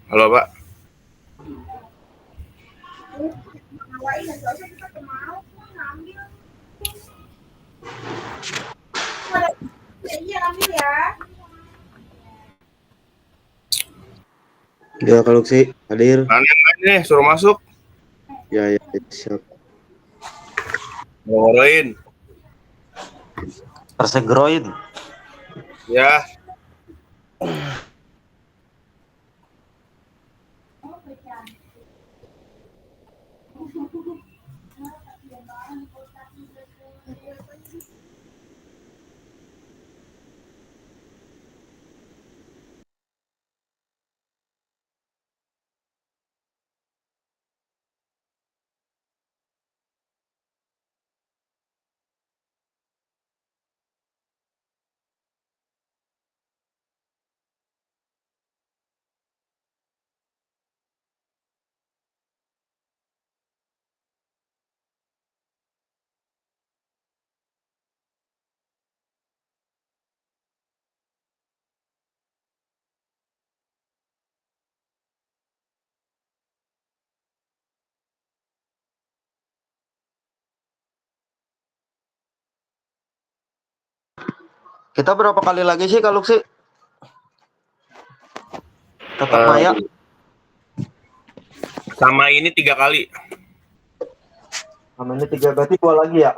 Halo Pak. Ya kalau sih hadir. Yang lain nih suruh masuk. Ya siap. Ngoroin. Persegroin. Ya. Kita berapa kali lagi sih kalau sih? Tetap Maya. Sama ini 3 kali. Sama ini 3 berarti 2 lagi ya?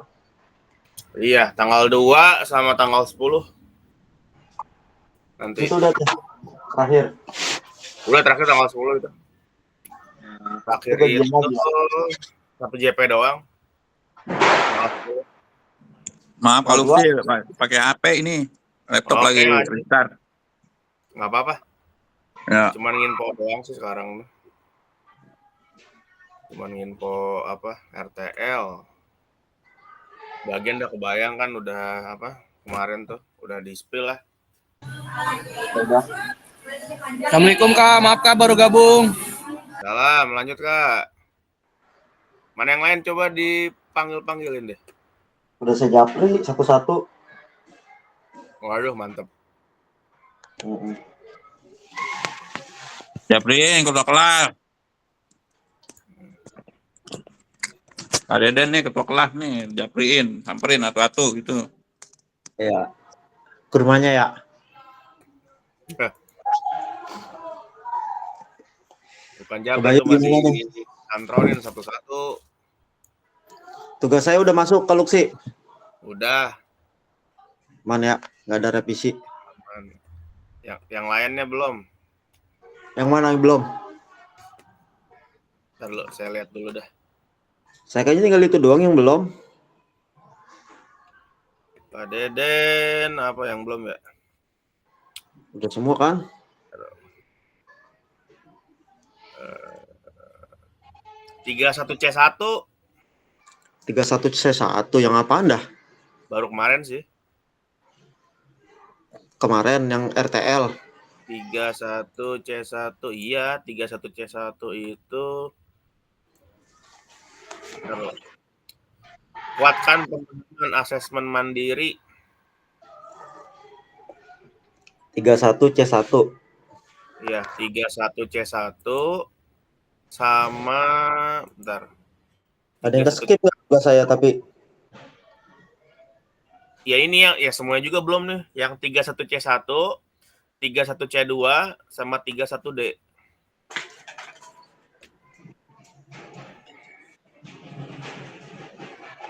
Iya, tanggal 2 sama tanggal 10. Nanti. Itu udah terakhir. Udah terakhir tanggal 10 itu. Terakhir itu satu JP doang. Maaf kalau sih pakai HP ini. Laptop lagi restart. Nggak apa-apa. Ya. Cuman info doang sih sekarang. Cuman info apa RTL. Bagian udah kebayang kan udah apa kemarin tuh udah di-spill lah. Assalamualaikum Kak, maaf Kak baru gabung. Salam, lanjut Kak. Mana yang lain coba dipanggil-panggilin deh. Udah saya japri satu-satu. Waduh, mantep. Japri, ketua kelas. Ada Deden nih ketua kelas nih, japriin, samperin atu-atu gitu. Iya. Kurmanya ya. Bukan japri tuh masih kontrolin satu-satu. Tugas saya udah masuk ke Luksi. Udah. Mana ya? Nggak ada revisi. Yang lainnya belum. Yang mana yang belum? Ntar dulu, saya lihat dulu dah. Saya kayaknya tinggal itu doang yang belum. Pak Deden, apa yang belum ya? Udah semua kan? 31C1. 31C1 yang apaan dah? Baru kemarin sih. Kemarin yang RTL. 31C1, iya 31C1 itu kuatkan pembangunan asesmen mandiri. 31C1. Iya, 31C1 sama bentar. Ada yang skip nggak tugas saya tapi? Ya ini ya semuanya juga belum nih. Yang 31C1, 31C2 sama 31D.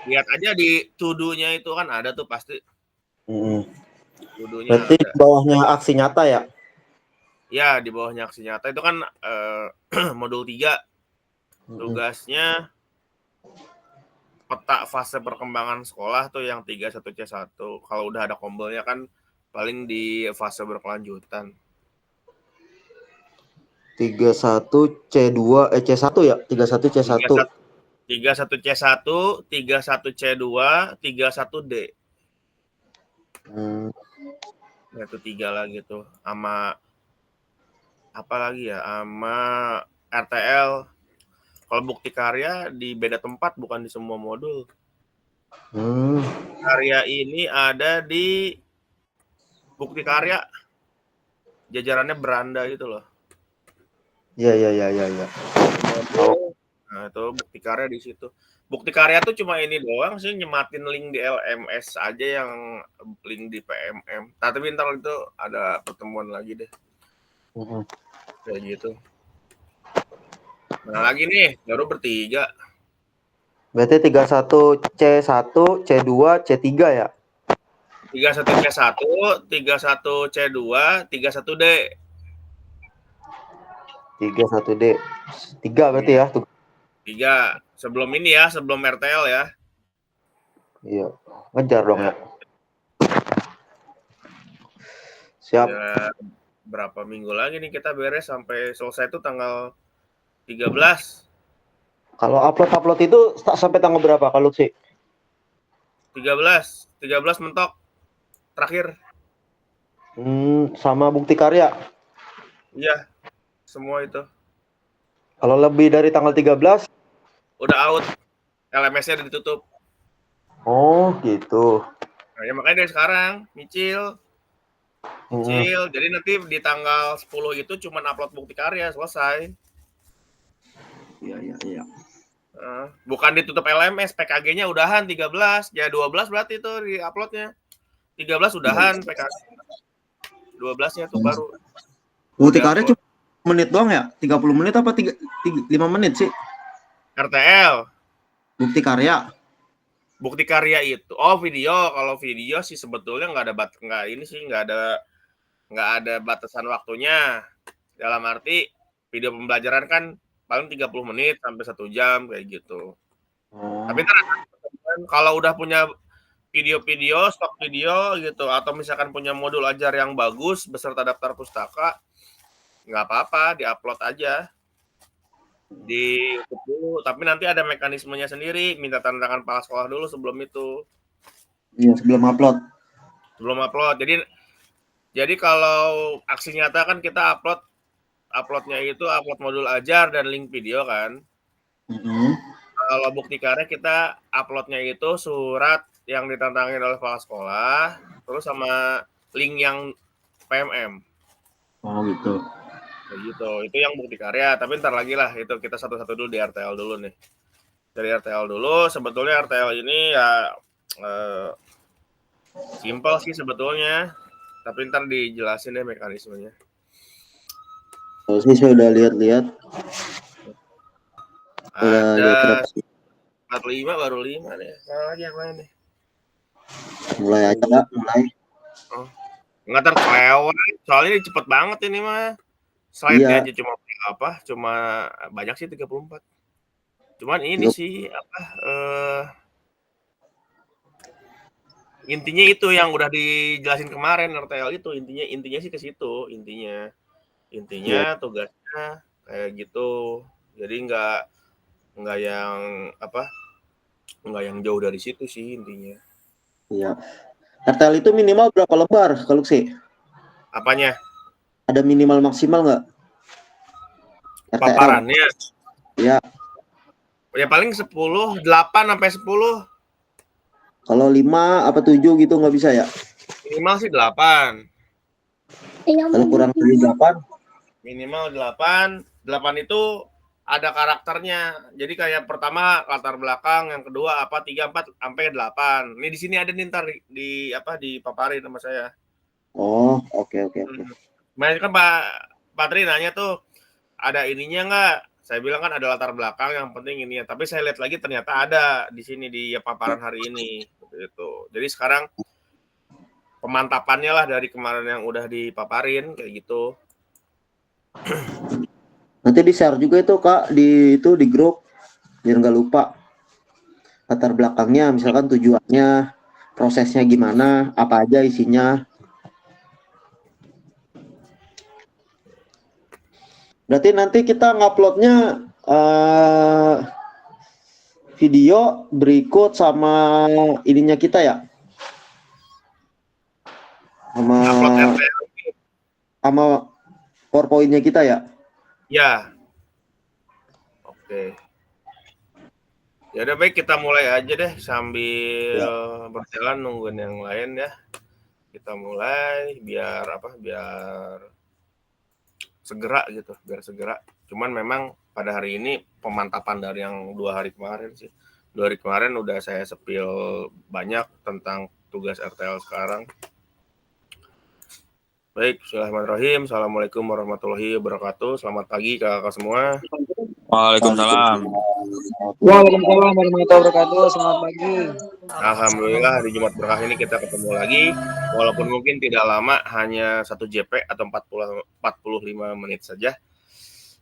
Lihat aja di to-do-nya itu kan ada tuh pasti. To-do-nya berarti ada. di bawahnya aksi nyata ya? Ya, di bawahnya aksi nyata itu kan modul 3. Tugasnya peta fase perkembangan sekolah tuh yang 31C1. Kalau udah ada kombelnya kan paling di fase berkelanjutan. C1 ya? 31C1. 31C1, 31C2, 31D. Ya, itu 3 lagi tuh. Sama apa lagi ya? Sama RTL. Kalau bukti karya di beda tempat, bukan di semua modul. Karya ini ada di bukti karya. Jajarannya beranda gitu loh. Iya. Nah, itu bukti karya di situ. Bukti karya tuh cuma ini doang sih, nyematin link di LMS aja yang link di PMM. Nah, tapi ntar itu ada pertemuan lagi deh. Kayak gitu. Nah, lagi nih, baru bertiga. Berarti 31C1, C2, C3 ya? 31C1, 31C2, 31D. 31D. 3 berarti ya? 3. Sebelum ini ya, sebelum RTL ya. Iya. Ngejar dong ya. Siap. Ya, berapa minggu lagi nih kita beres sampai selesai itu tanggal 13. Kalau upload itu sampai tanggal berapa kalau sih? 13 mentok terakhir. Sama bukti karya. Iya, semua itu. Kalau lebih dari tanggal 13 udah out. LMS-nya udah ditutup. Oh, gitu. Nah, ya makanya dari sekarang nyicil. Jadi nanti di tanggal 10 itu cuma upload bukti karya, selesai. Iya. Bukan ditutup LMS, PKG-nya udahan 13, ya 12 berarti itu di uploadnya. 13 udahan PKG. 12-nya tuh baru. Bukti karya cuma menit doang ya? 30 menit apa 5 menit sih? RTL. Bukti karya. Bukti karya itu, video. Kalau video sih sebetulnya nggak ada batasan waktunya. Dalam arti video pembelajaran kan paling 30 menit sampai 1 jam kayak gitu. Tapi kalau udah punya video-video, stok video gitu, atau misalkan punya modul ajar yang bagus beserta daftar pustaka, nggak apa-apa, diupload aja di YouTube dulu. Tapi nanti ada mekanismenya sendiri, minta tanda tangan kepala sekolah dulu sebelum itu. Iya, sebelum upload. Jadi kalau aksi nyata kan kita uploadnya itu upload modul ajar dan link video kan. Kalau bukti karya kita uploadnya itu surat yang ditantangin oleh kepala sekolah, terus sama link yang PMM. Oh gitu. Itu yang bukti karya. Tapi ntar lagi lah, itu kita satu-satu dulu di RTL dulu nih. Dari RTL dulu, sebetulnya RTL ini ya simpel sih sebetulnya. Tapi ntar dijelasin deh mekanismenya. Kalau sih saya udah lihat-lihat. Ada 45 baru 5 deh. Mana lagi yang lain nih? Mulai aja Kak, mulai. Nggak terkelewat. Soalnya ini cepet banget ini mah. Slide-nya aja cuma banyak sih 34. Cuman ini sih intinya itu yang udah dijelasin kemarin RTL itu, intinya sih ke situ, intinya tugasnya kayak gitu. Jadi nggak yang jauh dari situ sih intinya. Iya. RTL itu minimal berapa lembar kalau sih? Apanya? Ada minimal maksimal nggak? Paparannya? Iya. Ya paling 10, 8 sampai 10. Kalau 5 apa 7 gitu nggak bisa ya? Minimal sih 8. Kalau kurang dari 8? Minimal 8. 8 itu ada karakternya. Jadi kayak pertama latar belakang, yang kedua 3, 4 sampai 8. Ini di sini ada nih ntar dipaparin sama saya. Oh, oke. Makanya kan Pak Tri nanya tuh, ada ininya nggak? Saya bilang kan ada latar belakang, yang penting ini ya. Tapi saya lihat lagi ternyata ada di sini di paparan hari ini. Gitu. Jadi sekarang pemantapannya lah dari kemarin yang udah dipaparin kayak gitu. Nanti di-share juga itu Kak di grup biar nggak lupa. Latar belakangnya, misalkan tujuannya, prosesnya gimana, apa aja isinya. Berarti nanti kita nguploadnya video berikut sama ininya kita ya? Sama PowerPoint-nya kita ya? Ya. Oke. Ya udah baik, kita mulai aja deh sambil berjalan nungguin yang lain ya. Kita mulai biar segera gitu, biar segera. Cuman memang pada hari ini pemantapan dari yang 2 hari kemarin sih. 2 hari kemarin udah saya spill banyak tentang tugas RTL sekarang. Baik, bismillahirrahmanirrahim. Assalamualaikum warahmatullahi wabarakatuh. Selamat pagi kakak semua. Waalaikumsalam. Waalaikumsalam warahmatullahi wabarakatuh. Selamat pagi. Alhamdulillah di Jumat berkah ini kita ketemu lagi. Walaupun mungkin tidak lama, hanya 1 JP atau 45 menit saja.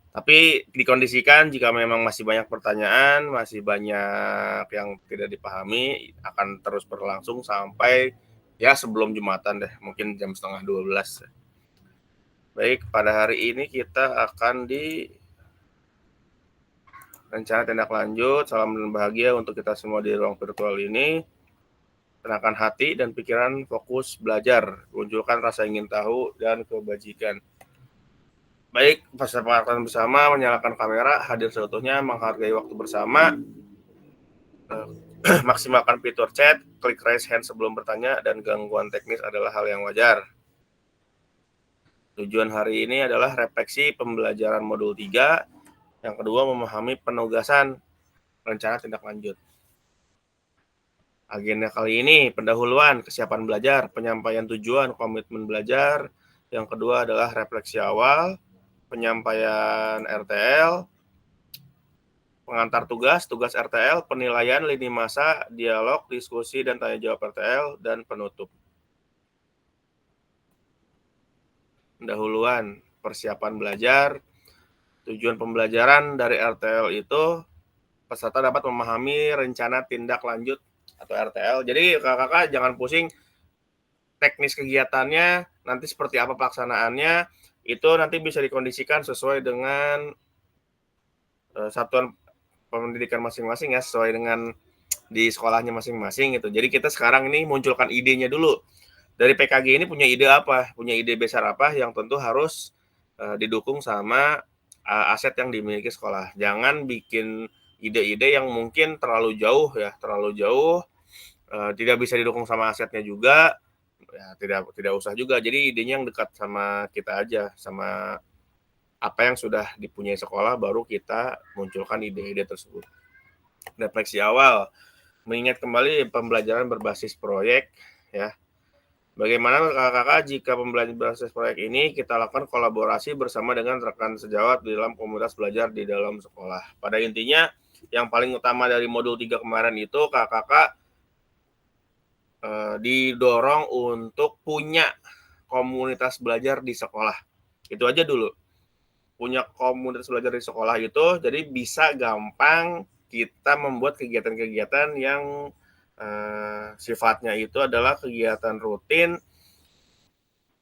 Tapi dikondisikan jika memang masih banyak pertanyaan, masih banyak yang tidak dipahami, akan terus berlangsung sampai ya sebelum Jumatan deh, mungkin jam 11:30. Baik, pada hari ini kita akan di rencana tindak lanjut. Salam dan bahagia untuk kita semua di ruang virtual ini. Tenangkan hati dan pikiran, fokus belajar, munculkan rasa ingin tahu dan kebajikan. Baik, kesepakatan bersama, menyalakan kamera, hadir seutuhnya, menghargai waktu bersama, maksimalkan fitur chat, klik raise hand sebelum bertanya, dan gangguan teknis adalah hal yang wajar. Tujuan hari ini adalah refleksi pembelajaran modul 3, yang kedua memahami penugasan rencana tindak lanjut. Agenda kali ini pendahuluan, kesiapan belajar, penyampaian tujuan, komitmen belajar. Yang kedua adalah refleksi awal, penyampaian RTL, pengantar tugas RTL, penilaian lini masa, dialog, diskusi, dan tanya jawab RTL, dan penutup. Pendahuluan, persiapan belajar. Tujuan pembelajaran dari RTL itu, peserta dapat memahami rencana tindak lanjut atau RTL. Jadi kakak-kakak jangan pusing teknis kegiatannya, nanti seperti apa pelaksanaannya, itu nanti bisa dikondisikan sesuai dengan satuan pendidikan masing-masing ya, sesuai dengan di sekolahnya masing-masing gitu. Jadi kita sekarang ini munculkan idenya dulu. Dari PKG ini punya ide apa? Punya ide besar apa yang tentu harus didukung sama aset yang dimiliki sekolah. Jangan bikin ide-ide yang mungkin terlalu jauh, tidak bisa didukung sama asetnya juga. Ya, tidak usah juga. Jadi idenya yang dekat sama kita aja, sama apa yang sudah dipunyai sekolah, baru kita munculkan ide-ide tersebut. Refleksi awal, mengingat kembali pembelajaran berbasis proyek ya. Bagaimana kakak-kakak jika pembelajaran berbasis proyek ini kita lakukan kolaborasi bersama dengan rekan sejawat di dalam komunitas belajar di dalam sekolah. Pada intinya yang paling utama dari modul 3 kemarin itu kakak-kakak didorong untuk punya komunitas belajar di sekolah. Itu aja dulu. Punya komunitas belajar di sekolah itu, jadi bisa gampang kita membuat kegiatan-kegiatan yang sifatnya itu adalah kegiatan rutin,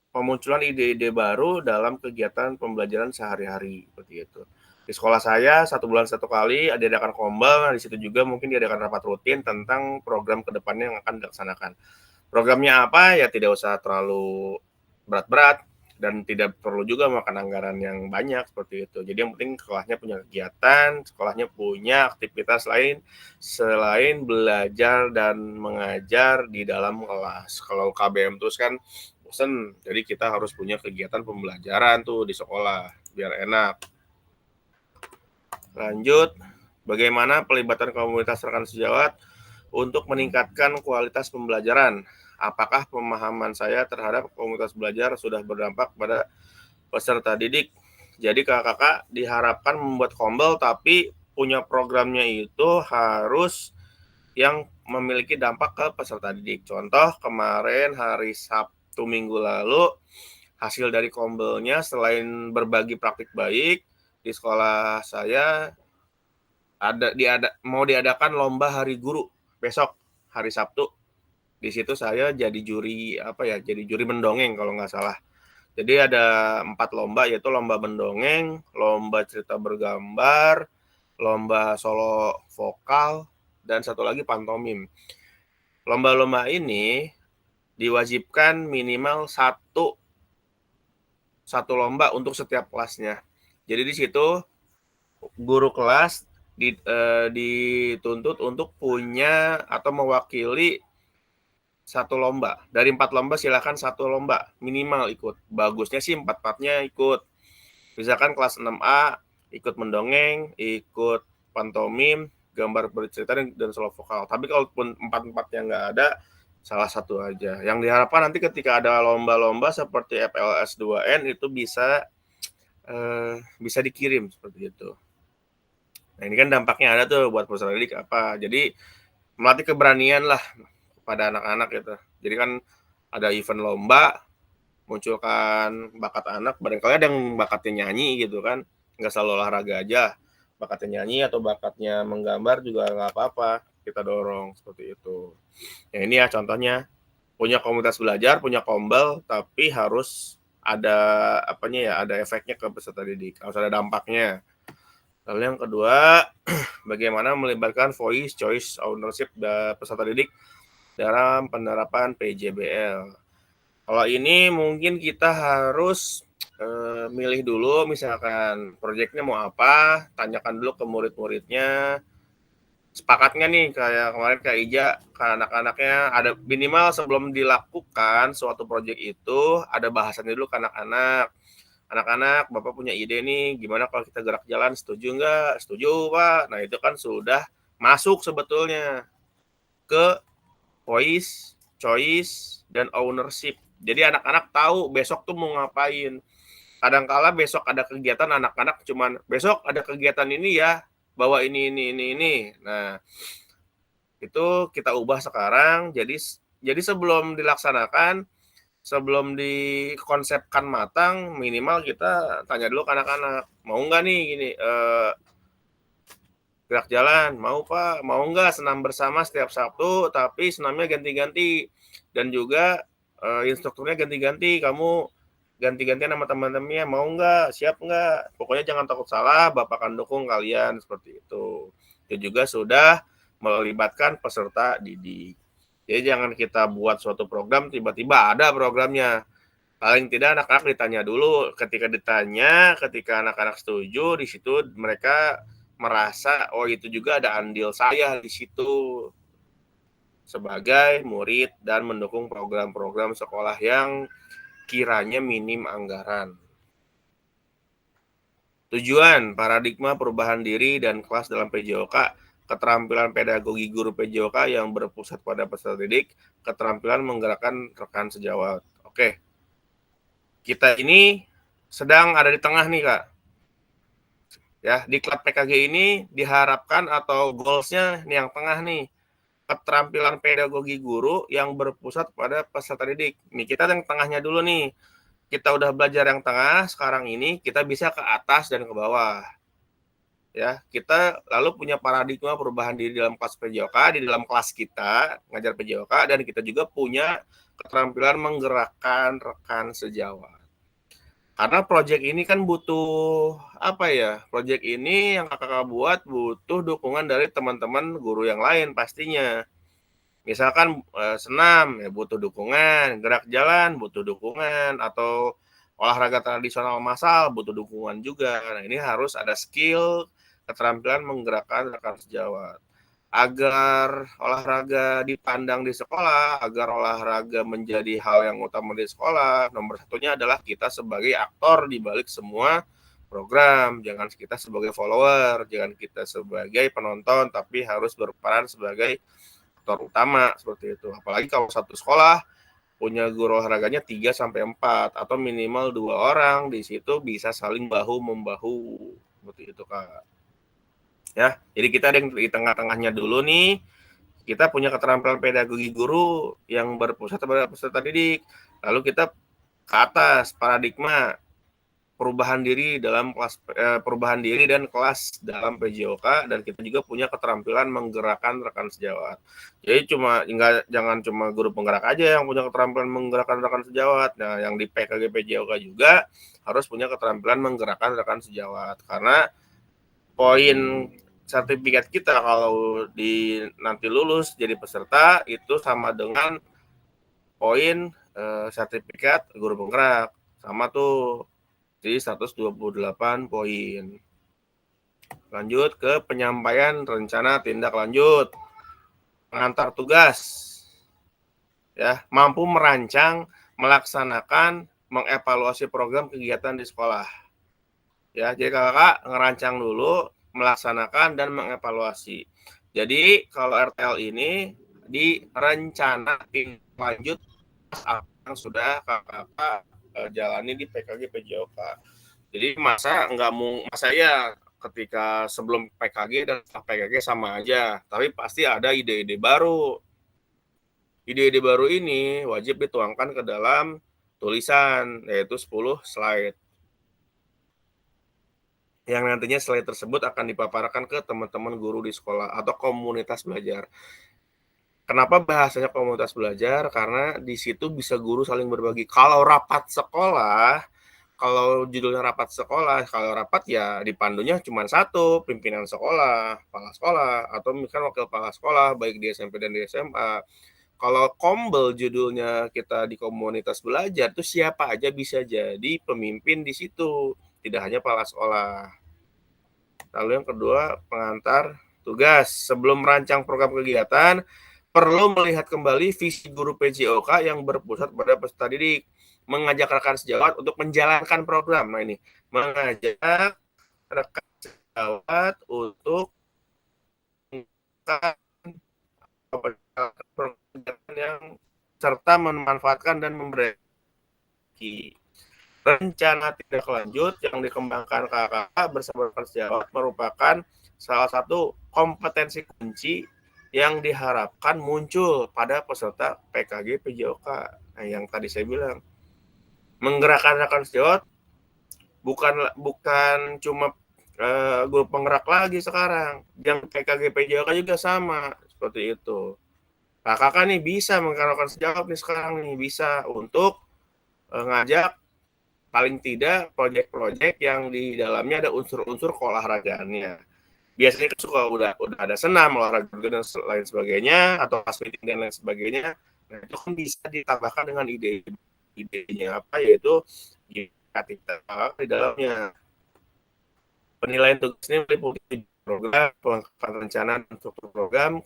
pemunculan ide-ide baru dalam kegiatan pembelajaran sehari-hari seperti itu. Di sekolah saya 1 bulan 1 kali diadakan kombel, di situ juga mungkin diadakan rapat rutin tentang program kedepannya yang akan dilaksanakan. Programnya apa ya tidak usah terlalu berat-berat, dan tidak perlu juga makan anggaran yang banyak seperti itu. Jadi yang penting sekolahnya punya kegiatan, sekolahnya punya aktivitas lain selain belajar dan mengajar di dalam kelas. Kalau KBM terus kan bosen, jadi kita harus punya kegiatan pembelajaran tuh di sekolah biar enak. Lanjut, bagaimana pelibatan komunitas rekan sejawat untuk meningkatkan kualitas pembelajaran? Apakah pemahaman saya terhadap komunitas belajar sudah berdampak pada peserta didik? Jadi kakak-kakak diharapkan membuat kombel, tapi punya programnya itu harus yang memiliki dampak ke peserta didik. Contoh kemarin hari Sabtu minggu lalu, hasil dari kombelnya selain berbagi praktik baik, di sekolah saya mau diadakan lomba hari guru besok hari Sabtu. Di situ saya jadi juri jadi juri mendongeng kalau nggak salah. Jadi ada 4 lomba, yaitu lomba mendongeng, lomba cerita bergambar, lomba solo vokal, dan satu lagi pantomim. Lomba-lomba ini diwajibkan minimal satu lomba untuk setiap kelasnya. Jadi di situ guru kelas dituntut untuk punya atau mewakili satu lomba. Dari 4 lomba silakan satu lomba minimal ikut. Bagusnya sih 4-4-nya ikut. Misalkan kelas 6A ikut mendongeng, ikut pantomim, gambar bercerita dan solo vokal. Tapi kalaupun 4-4-nya nggak ada, salah satu aja. Yang diharapkan nanti ketika ada lomba-lomba seperti FLS 2N itu bisa dikirim seperti itu. Nah ini kan dampaknya ada tuh buat peserta didik apa. Jadi melatih keberanian lah pada anak-anak gitu. Jadi kan ada event lomba, munculkan bakat anak, barangkali ada yang bakatnya nyanyi gitu kan, nggak selalu olahraga aja, bakatnya nyanyi atau bakatnya menggambar juga nggak apa-apa, kita dorong seperti itu. Ya ini ya contohnya, punya komunitas belajar, punya kombel, tapi harus ada ada efeknya ke peserta didik, harus ada dampaknya. Lalu yang kedua, bagaimana melibatkan voice, choice, ownership peserta didik dalam penerapan PJBL. Kalau ini mungkin kita harus milih dulu, misalkan proyeknya mau apa, tanyakan dulu ke murid-muridnya, sepakat nggak nih kayak kemarin Kak Ija, ke anak-anaknya, ada minimal sebelum dilakukan suatu proyek itu, ada bahasannya dulu ke anak-anak. Anak-anak, Bapak punya ide nih, gimana kalau kita gerak jalan, setuju nggak? Setuju, Pak. Nah, itu kan sudah masuk sebetulnya ke voice, choice, dan ownership. Jadi anak-anak tahu besok tuh mau ngapain. Kadangkala besok ada kegiatan, anak-anak cuman besok ada kegiatan ini ya, bawa ini. Nah, itu kita ubah sekarang. Jadi sebelum dilaksanakan, sebelum dikonsepkan matang, minimal kita tanya dulu ke anak-anak, mau nggak nih gini, gerak jalan, mau Pak, mau nggak senam bersama setiap Sabtu, tapi senamnya ganti-ganti, dan juga instrukturnya ganti-ganti, kamu ganti-gantian sama teman-temannya, mau nggak, siap nggak, pokoknya jangan takut salah, Bapak akan dukung kalian, seperti itu. Itu juga sudah melibatkan peserta didik. Jadi jangan kita buat suatu program, tiba-tiba ada programnya. Paling tidak anak-anak ditanya dulu, ketika ditanya, ketika anak-anak setuju, di situ mereka merasa, oh itu juga ada andil saya di situ sebagai murid dan mendukung program-program sekolah yang kiranya minim anggaran. Tujuan, paradigma perubahan diri dan kelas dalam PJOK, keterampilan pedagogi guru PJOK yang berpusat pada peserta didik, keterampilan menggerakkan rekan sejawat. Oke, kita ini sedang ada di tengah nih Kak. Ya, di diklat PKG ini diharapkan atau goals-nya yang tengah nih, keterampilan pedagogi guru yang berpusat pada peserta didik. Nih kita yang tengahnya dulu nih. Kita udah belajar yang tengah, sekarang ini kita bisa ke atas dan ke bawah. Ya, kita lalu punya paradigma perubahan diri dalam kelas PJOK, di dalam kelas kita ngajar PJOK, dan kita juga punya keterampilan menggerakkan rekan sejawat. Karena proyek ini kan butuh proyek ini yang kakak buat butuh dukungan dari teman-teman guru yang lain pastinya. Misalkan senam ya butuh dukungan, gerak jalan butuh dukungan, atau olahraga tradisional massal butuh dukungan juga. Nah ini harus ada skill, keterampilan menggerakkan rekan sejawat. Agar olahraga dipandang di sekolah, agar olahraga menjadi hal yang utama di sekolah, nomor satunya adalah kita sebagai aktor di balik semua program. Jangan kita sebagai follower, jangan kita sebagai penonton, tapi harus berperan sebagai aktor utama seperti itu. Apalagi kalau satu sekolah punya guru olahraganya 3-4 atau minimal 2 orang, di situ bisa saling bahu-membahu seperti itu Kak. Ya, jadi kita ada yang di tengah-tengahnya dulu nih. Kita punya keterampilan pedagogi guru yang berpusat pada peserta didik. Lalu kita ke atas paradigma perubahan diri dalam kelas perubahan diri dan kelas dalam PJOK, dan kita juga punya keterampilan menggerakkan rekan sejawat. Jadi jangan cuma guru penggerak aja yang punya keterampilan menggerakkan rekan sejawat. Nah, yang di PKG PJOK juga harus punya keterampilan menggerakkan rekan sejawat, karena poin sertifikat kita kalau nanti lulus jadi peserta itu sama dengan poin sertifikat guru penggerak, sama tuh di 128 poin. Lanjut ke penyampaian rencana tindak lanjut. Pengantar tugas. Ya, mampu merancang, melaksanakan, mengevaluasi program kegiatan di sekolah. Ya, jadi kakak ngerancang dulu, melaksanakan dan mengevaluasi. Jadi kalau RTL ini di rencana tindak lanjut yang sudah kakak jalani di PKG PJOK. Jadi masa ya ketika sebelum PKG dan setelah PKG sama aja, tapi pasti ada ide-ide baru. Ide-ide baru ini wajib dituangkan ke dalam tulisan, yaitu 10 slide. Yang nantinya slide tersebut akan dipaparkan ke teman-teman guru di sekolah atau komunitas belajar. Kenapa bahasanya komunitas belajar? Karena di situ bisa guru saling berbagi. Kalau rapat sekolah, kalau judulnya rapat sekolah, kalau rapat ya dipandunya cuma satu, pimpinan sekolah, kepala sekolah, atau misalkan wakil kepala sekolah, baik di SMP dan di SMA. Kalau kombel judulnya kita di komunitas belajar, itu siapa aja bisa jadi pemimpin di situ, tidak hanya kepala sekolah. Lalu yang kedua, pengantar tugas. Sebelum merancang program kegiatan, perlu melihat kembali visi guru PJOK yang berpusat pada peserta didik, mengajak rekan sejawat untuk menjalankan program. Nah ini, mengajak rekan sejawat untuk program yang serta memanfaatkan dan memperbaiki. Rencana tindak lanjut yang dikembangkan KKK bersama rekan sejawat merupakan salah satu kompetensi kunci yang diharapkan muncul pada peserta PKG PJOK. Nah, yang tadi saya bilang, menggerakkan rekan sejawat bukan cuma guru penggerak lagi sekarang, yang PKG PJOK juga sama seperti itu. Kakak nih bisa menggerakkan sejawat nih sekarang nih, bisa untuk ngajak paling tidak proyek-proyek yang di dalamnya ada unsur-unsur keolahragaannya. Biasanya kan suka udah ada senam, olahraga dan lain sebagainya, atau pas meeting dan lain sebagainya. Nah, itu kan bisa ditambahkan dengan idenya apa, yaitu kita di dalamnya. Penilaian tugas ini meliputi program, pelengkapan rencana dan struktur program,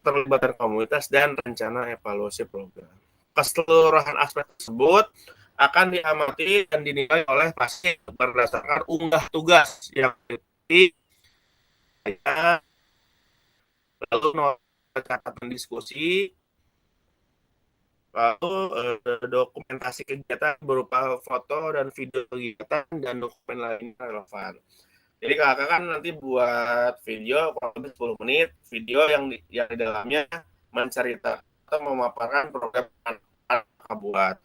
terlibatan komunitas, dan rencana evaluasi program. Keseluruhan aspek tersebut akan diamati dan dinilai oleh pasien berdasarkan unggah tugas yang diikuti, lalu catatan diskusi, lalu dokumentasi kegiatan berupa foto dan video kegiatan dan dokumen lainnya relevan. Jadi kakak kan nanti buat video kurang lebih 10 menit, video yang di dalamnya menceritakan atau memaparkan program yang kakak buat.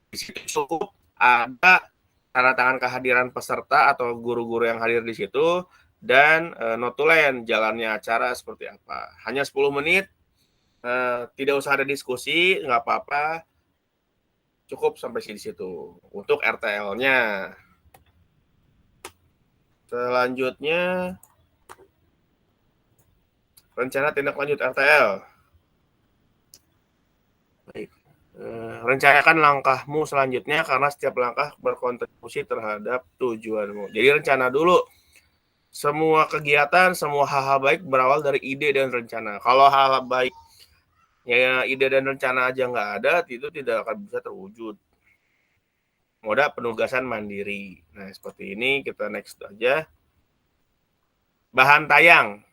Di situ cukup ada tanda tangan kehadiran peserta atau guru-guru yang hadir di situ, dan notulen jalannya acara seperti apa. Hanya 10 menit, tidak usah ada diskusi, nggak apa-apa, cukup sampai di situ untuk RTL-nya. Selanjutnya, rencana tindak lanjut RTL. Baik. Rencanakan langkahmu selanjutnya karena setiap langkah berkontribusi terhadap tujuanmu. Jadi rencana dulu. Semua kegiatan, semua hal-hal baik berawal dari ide dan rencana. Kalau hal-hal baik, ya ide dan rencana aja nggak ada, itu tidak akan bisa terwujud. Moda penugasan mandiri. Nah, seperti ini, kita next aja. Bahan tayang.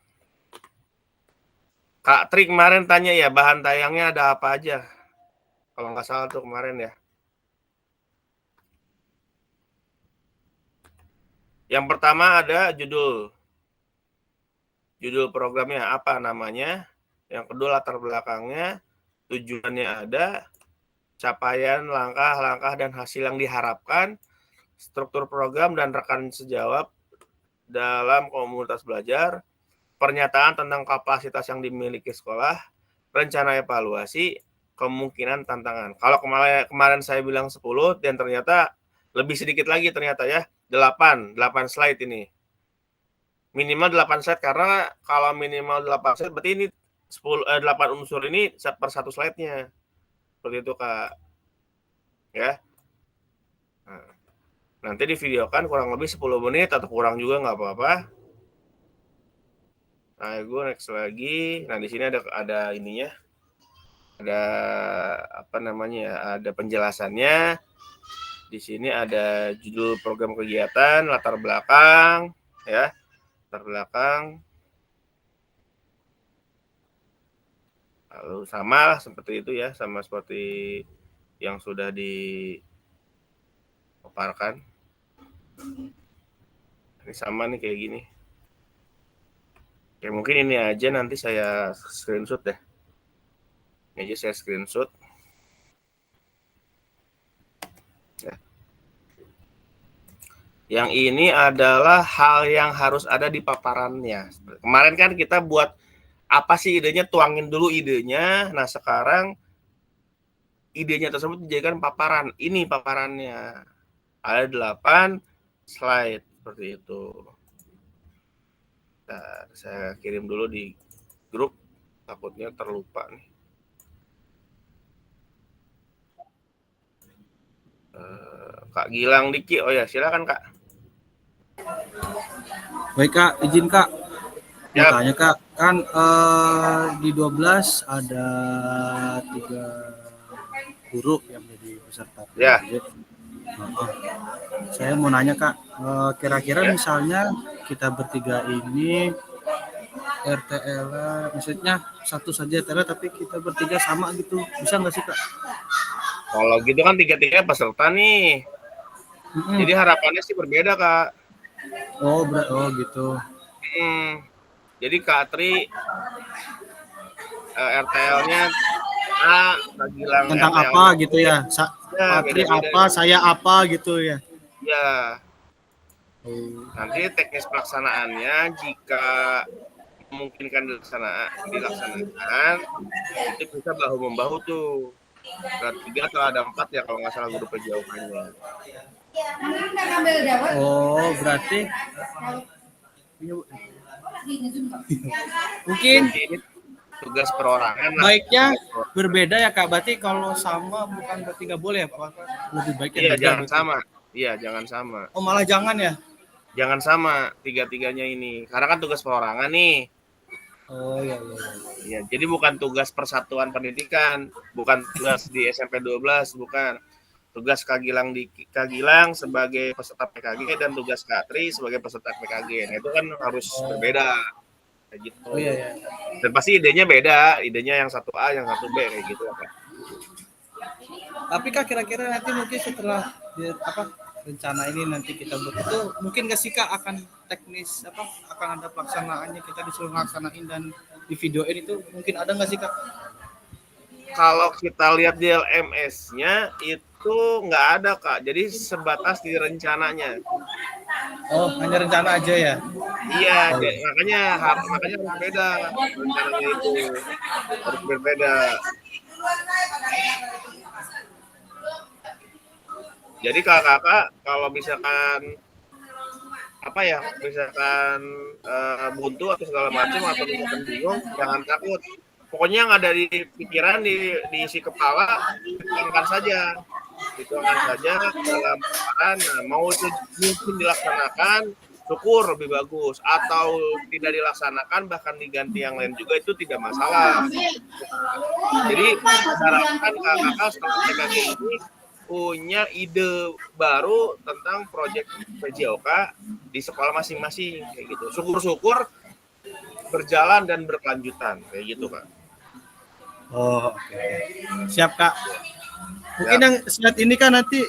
Kak Tri kemarin tanya ya, bahan tayangnya ada apa aja? Kalau nggak salah tuh kemarin ya. Yang pertama ada judul. Judul programnya apa namanya. Yang kedua latar belakangnya, tujuannya ada, capaian, langkah-langkah dan hasil yang diharapkan, struktur program dan rekan sejawab dalam komunitas belajar, pernyataan tentang kapasitas yang dimiliki sekolah, rencana evaluasi, kemungkinan tantangan. Kalau kemarin saya bilang 10 dan ternyata lebih sedikit lagi ternyata ya, 8 slide ini. Minimal 8 slide karena kalau minimal 8 slide berarti ini 8 unsur ini per satu slide-nya. Seperti itu, Kak. Ya. Nah, nanti divideokan kurang lebih 10 menit atau kurang juga nggak apa-apa. Nah, gue next lagi. Nah, di sini ada ininya. Ada apa namanya ya? Ada penjelasannya. Di sini ada judul program kegiatan, latar belakang, ya. Latar belakang. Lalu sama seperti itu ya, sama seperti yang sudah dipaparkan. Ini sama nih kayak gini. Oke, mungkin ini aja nanti saya screenshot deh. Ini aja saya screenshot. Ya. Yang ini adalah hal yang harus ada di paparannya. Kemarin kan kita buat apa sih idenya, tuangin dulu idenya. Nah, sekarang idenya tersebut dijadikan paparan. Ini paparannya. Ada 8 slide seperti itu. Nah, saya kirim dulu di grup, takutnya terlupa nih. Kak Gilang Diki, oh ya silakan Kak. Baik Kak, izin Kak. Mau Ya. tanya Kak, kan di 12 ada 3 guru yang jadi peserta. Ya. Saya mau nanya Kak, kira-kira misalnya kita bertiga ini RTL, maksudnya satu saja RTL tapi kita bertiga sama gitu, bisa nggak sih Kak? Kalau gitu kan 3-3 peserta nih. Jadi harapannya sih berbeda Kak. Oh gitu. Jadi Kak Tri RTL-nya A, Kak Gilang tentang RTL apa gitu ya? Ya, Patri beda-beda. apa, saya apa gitu ya? Ya. Nanti teknis pelaksanaannya jika memungkinkan dilaksanakan itu bisa bahu-membahu tuh. Ada 3 atau ada 4 ya kalau nggak salah guru PJOK-nya. Oh, berarti mungkin Tugas perorangan lah. baiknya berbeda ya Kak. Berarti kalau sama bukan berarti nggak boleh ya Pak? Lebih baik Iya, beda jangan berarti. sama. Iya, jangan sama. Oh malah jangan ya? Jangan sama 3-3-nya ini. Karena kan tugas perorangan nih. Oh iya. Ya, jadi bukan tugas persatuan pendidikan, bukan tugas di SMP 12, bukan. Tugas Kak Gilang sebagai peserta PKG dan tugas Kak Tri sebagai peserta PKG. Nah, itu kan harus berbeda. Kayak gitu. Oh iya. Dan pasti idenya beda, idenya yang 1A, yang 1B kayak gitu Kak. Tapi Kak kira-kira nanti mungkin setelah rencana ini nanti kita buat itu mungkin nggak sih Kak akan teknis akan ada pelaksanaannya, kita disuruh laksanain dan di videoin itu mungkin ada nggak sih Kak? Kalau kita lihat di LMS-nya itu nggak ada Kak, jadi sebatas di rencananya. Oh hanya rencana aja ya? Iya, makanya harus beda rencananya itu harus berbeda. Jadi kakak kalau misalkan buntu atau segala macam atau misalkan bingung, jangan takut. Pokoknya yang ada di pikiran, diisi kepala, dituangkan saja dalam paparan. Nah, mau itu mungkin dilaksanakan, syukur lebih bagus. Atau tidak dilaksanakan, bahkan diganti yang lain juga itu tidak masalah. Jadi harapkan kakak setelah PKG ini punya ide baru tentang proyek PJOK di sekolah masing-masing kayak gitu. Syukur-syukur berjalan dan berkelanjutan kayak gitu Kak. Oh oke. Siap Kak. Mungkin yang slide ini kan nanti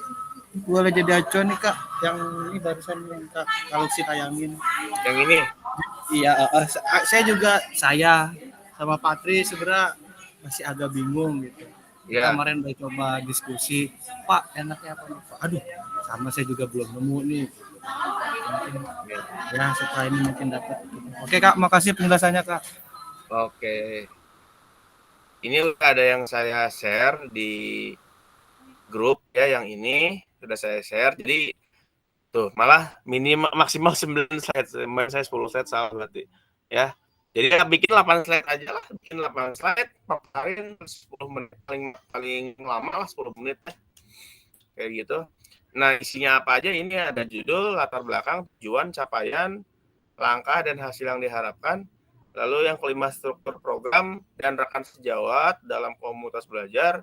boleh jadi acuan nih Kak. Yang ini barusan yang Kak kalau si tayangin. Yang ini? Iya. Saya sama Patri sebenarnya masih agak bingung gitu. Ya. Kemarin udah coba diskusi, Pak enaknya apa Pak? Aduh, Sama saya juga belum nemu nih. Mungkin ya setelah ini mungkin dapat. Oke Kak, makasih penjelasannya Kak. Oke. Ini ada yang saya share di grup ya, yang ini sudah saya share. Jadi tuh malah maksimal 9 slide, saya 10 slide salah berarti. Ya. Jadi ya bikin 8 slide aja lah, bikin 8 slide, paparin 10 menit paling lama lah 10 menit ya. Kayak gitu. Nah, isinya apa aja? Ini ada judul, latar belakang, tujuan, capaian, langkah dan hasil yang diharapkan. Lalu yang kelima, struktur program dan rekan sejawat dalam komunitas belajar,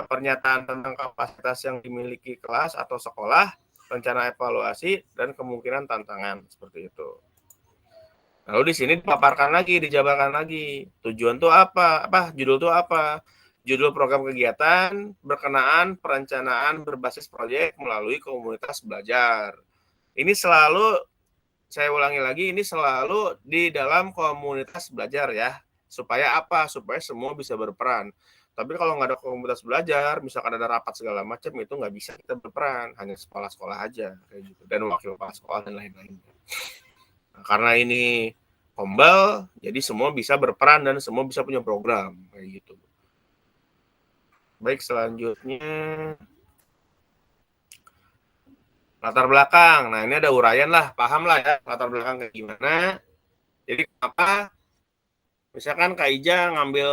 pernyataan tentang kapasitas yang dimiliki kelas atau sekolah, rencana evaluasi, dan kemungkinan tantangan, seperti itu. Lalu di sini dipaparkan lagi, dijabarkan lagi. Tujuan itu apa? Judul itu apa? Judul program kegiatan berkenaan perencanaan berbasis proyek melalui komunitas belajar. Ini selalu, saya ulangi lagi, ini selalu di dalam komunitas belajar ya. Supaya apa? Supaya semua bisa berperan. Tapi kalau nggak ada komunitas belajar, misalkan ada rapat segala macam, itu nggak bisa kita berperan. Hanya sekolah-sekolah aja. Kayak gitu. Dan wakil kepala sekolah dan lain-lain. Nah, karena ini Kombal, jadi semua bisa berperan dan semua bisa punya program. Kayak gitu. Baik, selanjutnya latar belakang. Nah, ini ada uraian lah, paham lah ya latar belakang kayak gimana. Jadi kenapa misalkan Kak Ija ngambil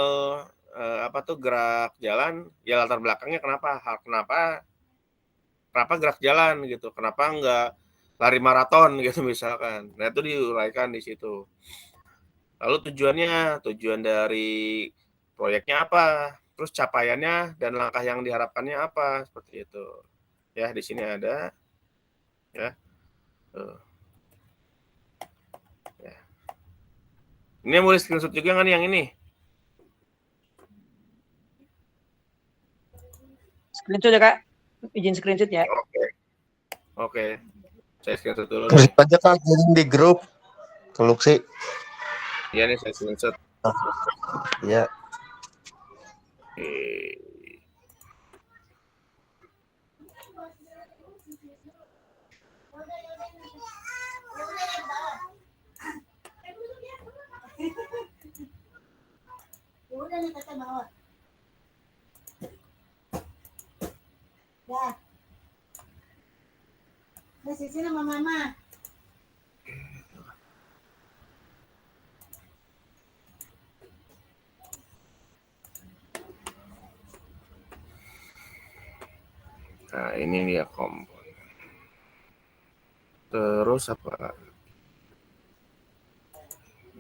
gerak jalan, ya latar belakangnya kenapa gerak jalan gitu, kenapa enggak lari maraton gitu misalkan. Nah, itu diuraikan di situ. Lalu tujuan dari proyeknya apa, terus capaiannya dan langkah yang diharapkannya apa, seperti itu. Ya, di sini ada ya. Ya. Ini boleh screenshot juga nggak nih yang ini? Screenshot ya Kak, izin screenshot ya. Oke. Saya screenshot dulu. Terus aja Kak, kirim di grup. Keluk sih. Iya nih, saya screenshot. Iya. Udah nih kata bawa. Dah. Masih sini sama mama. Nah, ini dia komponen. Terus apa?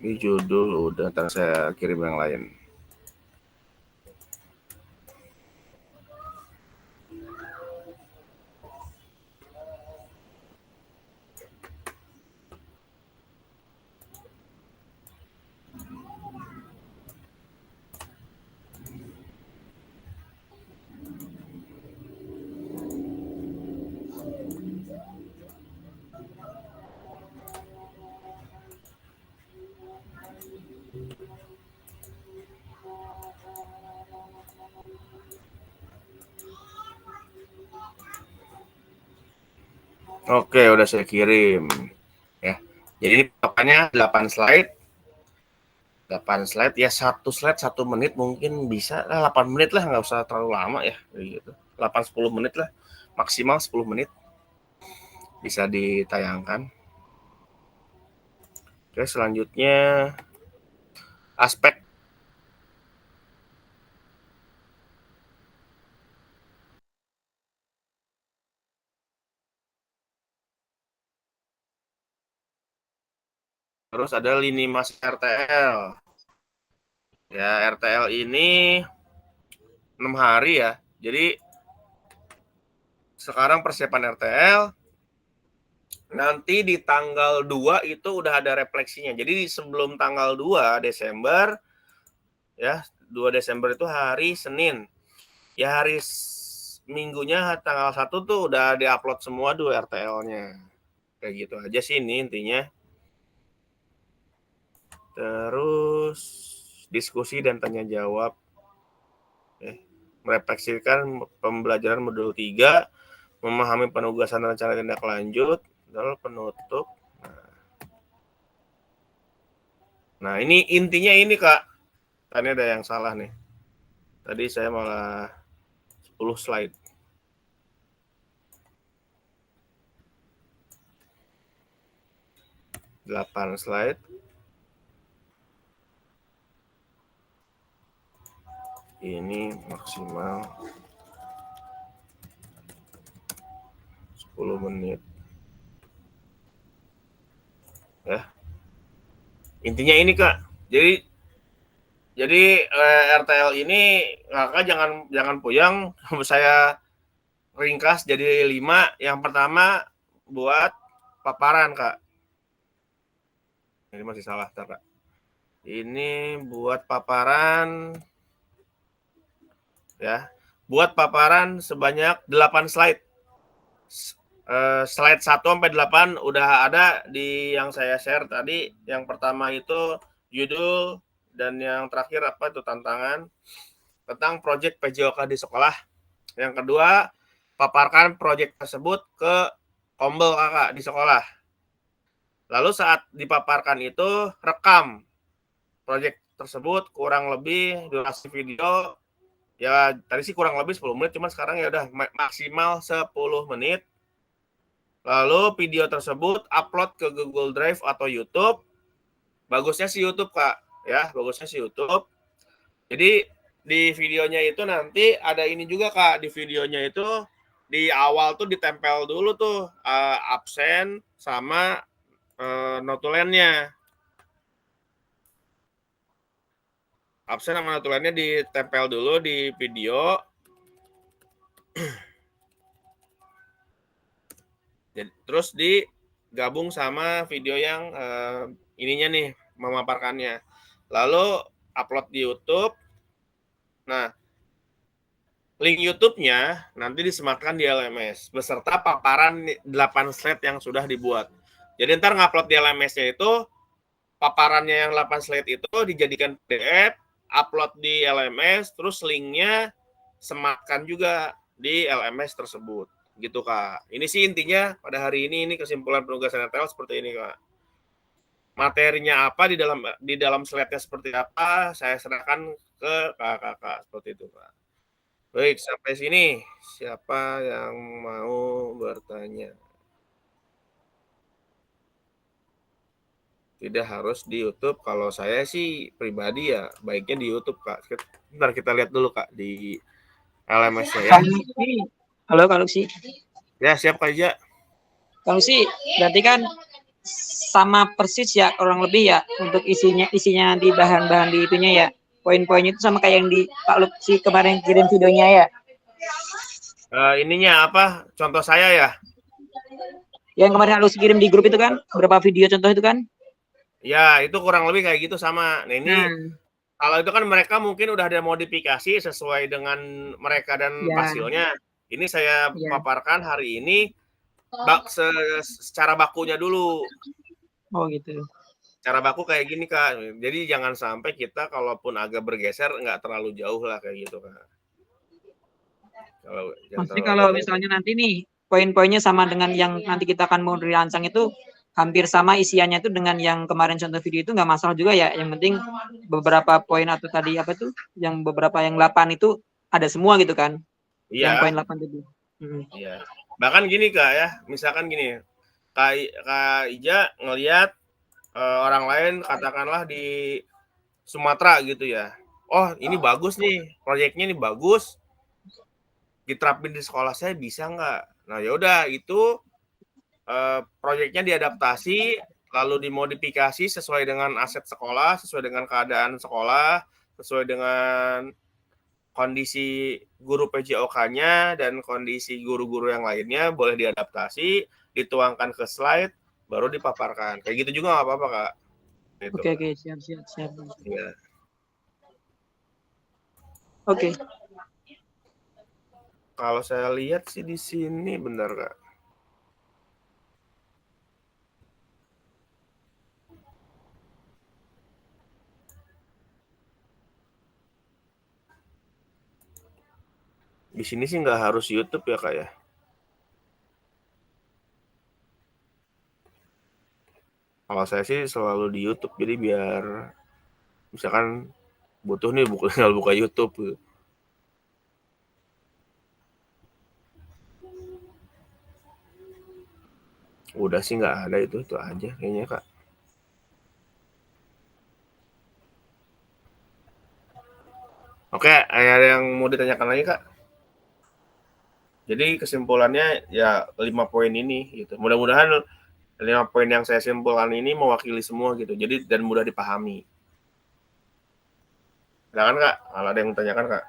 Ini judul udah, ntar saya kirim yang lain. Oke, udah saya kirim. Ya. Jadi ini papannya 8 slide. 8 slide ya, 1 slide 1 menit mungkin bisa lah, 8 menit lah, nggak usah terlalu lama ya gitu. 8-10 menit lah, maksimal 10 menit bisa ditayangkan. Oke, selanjutnya aspek terus ada lini masa RTL. Ya, RTL ini 6 hari ya. Jadi sekarang persiapan RTL, nanti di tanggal 2 itu udah ada refleksinya. Jadi sebelum tanggal 2 Desember ya, 2 Desember itu hari Senin. Ya hari minggunya tanggal 1 tuh udah diupload semua tuh RTL-nya. Kayak gitu aja sih ini intinya. Terus diskusi dan tanya jawab. Merefleksikan pembelajaran modul 3, memahami penugasan dan rencana tindak lanjut, lalu penutup. Nah, ini intinya ini, Kak. Tadi ada yang salah nih. Tadi saya malah 10 slide. Delapan slide. Ini maksimal 10 menit. Ya. Intinya ini, Kak. Jadi RTL ini Kakak jangan puyeng, saya ringkas jadi 5. Yang pertama buat paparan, Kak. Ini masih salah, Kak. Ini buat paparan ya. Buat paparan sebanyak 8 slide. Slide 1 sampai 8 udah ada di yang saya share tadi. Yang pertama itu judul dan yang terakhir apa itu tantangan tentang proyek PJOK di sekolah. Yang kedua, paparkan proyek tersebut ke kombel Kakak di sekolah. Lalu saat dipaparkan itu rekam proyek tersebut kurang lebih durasi video ya tadi sih kurang lebih 10 menit, cuman sekarang ya udah maksimal 10 menit. Lalu video tersebut upload ke Google Drive atau YouTube. Bagusnya sih YouTube, Kak. Ya, bagusnya sih YouTube. Jadi di videonya itu nanti ada ini juga, Kak. Di videonya itu di awal tuh ditempel dulu tuh absen sama notulennya. Absen sama notulennya ditempel dulu di video. Terus digabung sama video yang ininya nih, memaparkannya. Lalu upload di YouTube. Nah, link YouTube-nya nanti disematkan di LMS beserta paparan 8 slide yang sudah dibuat. Jadi ntar ngupload di LMS-nya itu paparannya yang 8 slide itu dijadikan PDF, upload di LMS, terus linknya sematkan juga di LMS tersebut. Gitu, Kak. Ini sih intinya pada hari ini kesimpulan penugasan RTL seperti ini, Kak. Materinya apa di dalam slide-nya seperti apa, saya serahkan ke Kakak seperti itu, Kak. Baik, sampai sini siapa yang mau bertanya? Tidak harus di YouTube. Kalau saya sih pribadi ya baiknya di YouTube, Kak. Bentar kita lihat dulu, Kak, di LMS-nya ya. Halo Kak Luksi. Ya, siap Kak Ija. Kak Luksi, berarti kan sama persis ya kurang lebih ya untuk isinya nanti bahan-bahan di itunya ya. Poin-poinnya itu sama kayak yang di Pak Luksi kemarin kirim videonya ya. Ininya apa? Contoh saya ya. Yang kemarin Luksi kirim di grup itu kan, beberapa video contoh itu kan? Ya, itu kurang lebih kayak gitu sama. Nah, ini kalau itu kan mereka mungkin udah ada modifikasi sesuai dengan mereka dan hasilnya. Ini saya paparkan hari ini secara bakunya dulu. Oh gitu. Cara baku kayak gini, Kak. Jadi jangan sampai kita kalaupun agak bergeser nggak terlalu jauh lah kayak gitu, Kak. Kalau misalnya nanti nih poin-poinnya sama dengan yang nanti kita akan mau dirancang itu hampir sama isiannya itu dengan yang kemarin contoh video itu nggak masalah juga ya. Yang penting beberapa poin atau tadi apa tuh yang beberapa yang 8 itu ada semua gitu kan. Iya. Yang poin 8 tadi. Iya. Bahkan gini, Kak ya. Misalkan gini. Kak Ija ngelihat orang lain katakanlah di Sumatera gitu ya. Oh, ini bagus nih. Proyeknya ini bagus. Diterapin di sekolah saya bisa nggak? Nah, ya udah itu proyeknya diadaptasi lalu dimodifikasi sesuai dengan aset sekolah, sesuai dengan keadaan sekolah, sesuai dengan kondisi guru PJOK-nya dan kondisi guru-guru yang lainnya, boleh diadaptasi, dituangkan ke slide, baru dipaparkan. Kayak gitu juga nggak apa-apa, Kak. Gitu. Oke, siap. Ya. Oke. Kalau saya lihat sih di sini benar, Kak. Di sini sih nggak harus YouTube ya, Kak ya. Kalau saya sih selalu di YouTube, jadi biar misalkan butuh nih tinggal buka YouTube gitu. Udah sih nggak ada, itu aja kayaknya Kak. Oke, ada yang mau ditanyakan lagi Kak? Jadi kesimpulannya ya 5 poin ini gitu. Mudah-mudahan 5 poin yang saya simpulkan ini mewakili semua gitu. Jadi dan mudah dipahami. Silakan Kak, kalau ada yang ditanyakan Kak.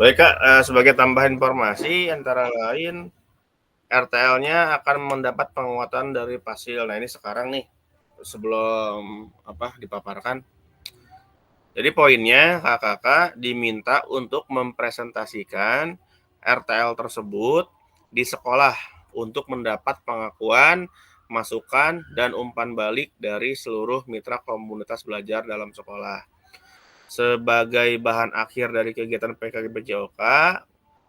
Baik Kak, sebagai tambahan informasi antara lain RTL-nya akan mendapat penguatan dari Pasil. Nah, ini sekarang nih sebelum dipaparkan. Jadi poinnya kakak diminta untuk mempresentasikan RTL tersebut di sekolah untuk mendapat pengakuan, masukan, dan umpan balik dari seluruh mitra komunitas belajar dalam sekolah. Sebagai bahan akhir dari kegiatan PKGPJOK,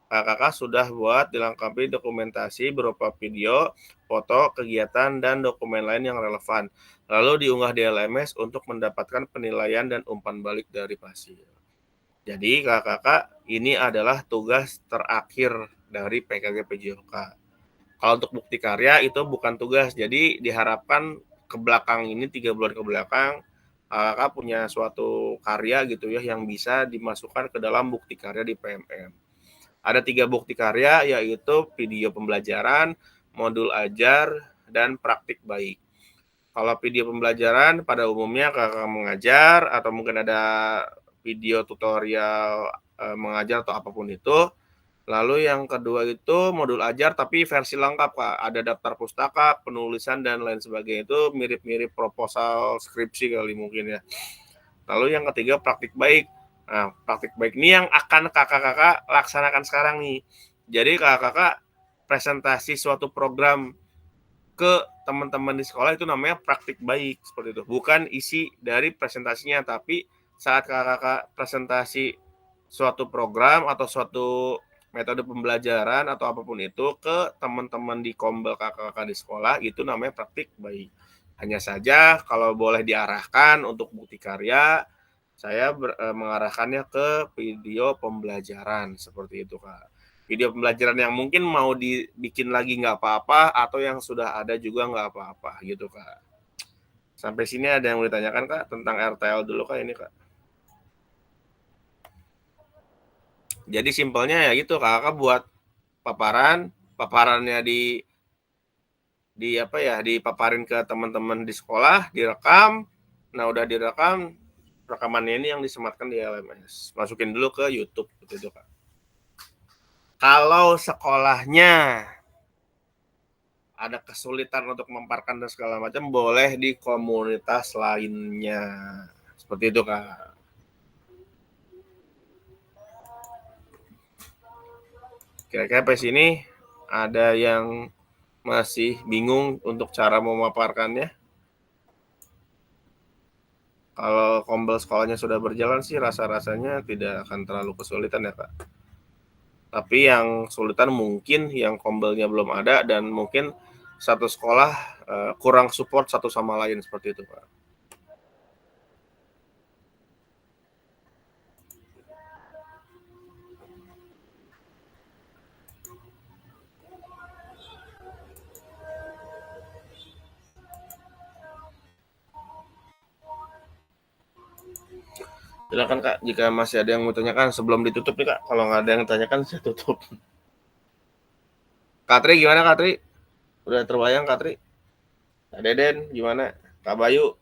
kakak sudah buat dilengkapi dokumentasi berupa video, foto, kegiatan, dan dokumen lain yang relevan. Lalu diunggah di LMS untuk mendapatkan penilaian dan umpan balik dari Pasil. Jadi kakak ini adalah tugas terakhir dari PKGPJOK. Kalau untuk bukti karya itu bukan tugas, jadi diharapkan ke belakang ini 3 bulan ke belakang kakak punya suatu karya gitu ya yang bisa dimasukkan ke dalam bukti karya di PMM. Ada 3 bukti karya yaitu video pembelajaran, modul ajar, dan praktik baik. Kalau video pembelajaran pada umumnya kakak mengajar atau mungkin ada video tutorial mengajar atau apapun itu Lalu yang kedua itu modul ajar tapi versi lengkap, Kak. Ada daftar pustaka, penulisan dan lain sebagainya. Itu mirip-mirip proposal skripsi kali mungkin ya. Lalu yang ketiga praktik baik. Nah, praktik baik ini yang akan kakak-kakak laksanakan sekarang nih. Jadi kakak-kakak presentasi suatu program ke teman-teman di sekolah itu namanya praktik baik, seperti itu. Bukan isi dari presentasinya, tapi saat kakak-kakak presentasi suatu program atau suatu metode pembelajaran atau apapun itu ke teman-teman di kombel kakak-kakak di sekolah, itu namanya praktik baik. Hanya saja kalau boleh diarahkan untuk bukti karya, saya mengarahkannya ke video pembelajaran seperti itu, Kak. Video pembelajaran yang mungkin mau dibikin lagi nggak apa-apa, atau yang sudah ada juga nggak apa-apa gitu, Kak. Sampai sini ada yang mau ditanyakan, Kak, tentang RTL dulu, Kak, ini, Kak. Jadi simpelnya ya gitu, Kakak buat paparannya dipaparin ke teman-teman di sekolah, direkam. Nah, udah direkam, rekamannya ini yang disematkan di LMS. Masukin dulu ke YouTube gitu, Kak. Kalau sekolahnya ada kesulitan untuk memparkan dan segala macam, boleh di komunitas lainnya. Seperti itu, Kak. Kira-kira sampai sini ada yang masih bingung untuk cara memaparkannya? Kalau kombel sekolahnya sudah berjalan sih rasa-rasanya tidak akan terlalu kesulitan ya, Kak. Tapi yang kesulitan mungkin yang kombelnya belum ada dan mungkin satu sekolah kurang support satu sama lain seperti itu, Pak. Silakan, Kak, jika masih ada yang mau tanyakan sebelum ditutup nih, Kak. Kalau nggak ada yang tanyakan, saya tutup. Kak Tri, gimana, Kak Tri? Udah terbayang, Kak Tri? Kak Deden, gimana? Kak Bayu?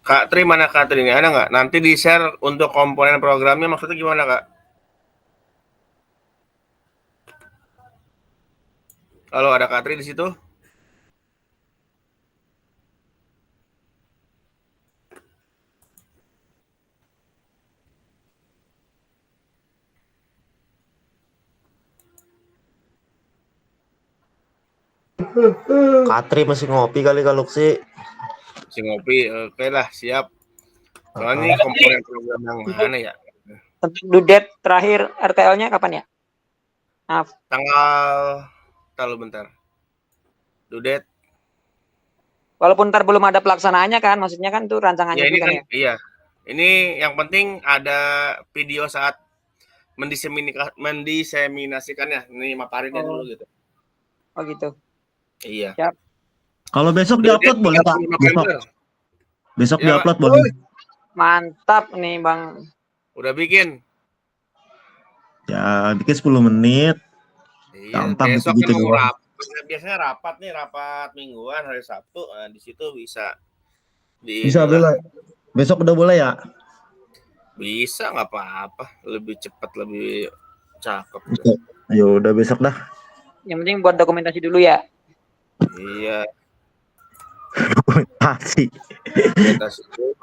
Kak Tri, mana Kak Tri? Ada nggak? Nanti di-share untuk komponen programnya, maksudnya gimana, Kak? Kalau ada Kak Tri di situ? Katri masih ngopi kali kalau sih. Si ngopi, oke lah, siap. Soalnya ini komponen program yang mana ya? Untuk due date terakhir RTL-nya kapan ya? Maaf. Bentar. Due date. Walaupun ntar belum ada pelaksanaannya kan, maksudnya kan tuh rancangannya Ya, ini juga kan, ya. iya. Ini yang penting ada video saat mendiseminasikannya. Ini maparinnya dulu gitu. Oh gitu. Iya. Siap. Kalau besok diupload boleh, Pak? Besok Ya, diupload boleh. Mantap nih, Bang. Udah bikin. Ya, bikin 10 menit. Iya, Gampang besok gitu kan mau doang. biasanya rapat mingguan hari Sabtu. Nah, di situ bisa Bisa boleh. Besok udah boleh ya? Bisa, nggak apa-apa. Lebih cepat, lebih cakep. Ayo udah besok dah. Yang penting buat dokumentasi dulu ya. Iya. Dokumentasi.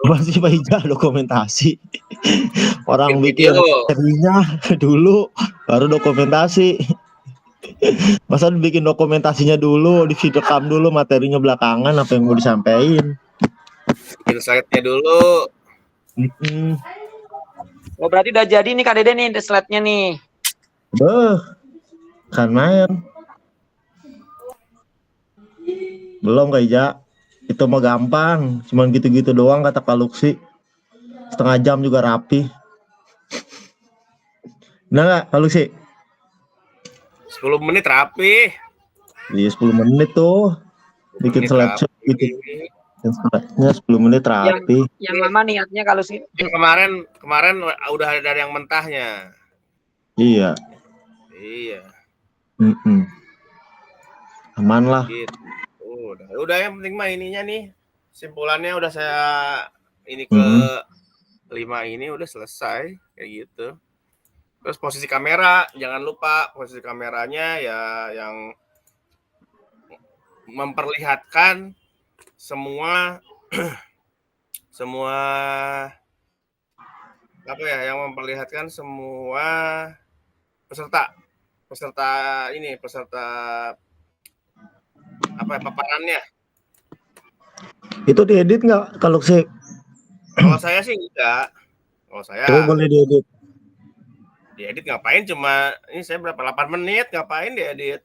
Masih Pak Ija dokumentasi. Orang bikin video. materinya dulu baru dokumentasi. Masa dibikin dokumentasinya dulu, direkam dulu, materinya belakangan, apa yang mau disampaikan? Bikin slide-nya dulu. Oh, berarti udah jadi nih Kak Dede nih slide-nya nih. Kan main. Belum Kak Ija. Itu mah gampang, cuman gitu-gitu doang kata Kak Luksi. Setengah jam juga rapi. Nah nggak Kak Luksi? 10 menit rapi. Iya 10 menit tuh. Bikin slideshow gitu. Bikin slide-nya 10 menit rapi. Yang lama niatnya kalau sih. Kemarin udah ada yang mentahnya. Iya. Iya. Aman lah. Gitu. Udah yang penting mah ininya nih. Simpulannya udah saya ini ke 5 ini udah selesai kayak gitu. Terus posisi kamera, jangan lupa posisi kameranya ya yang memperlihatkan semua apa ya, yang memperlihatkan semua peserta apa ya, paparannya. Itu diedit nggak kalau sih? Kalau saya sih enggak. Kalau saya boleh diedit. Diedit ngapain, cuma ini saya berapa 8 menit ngapain diedit.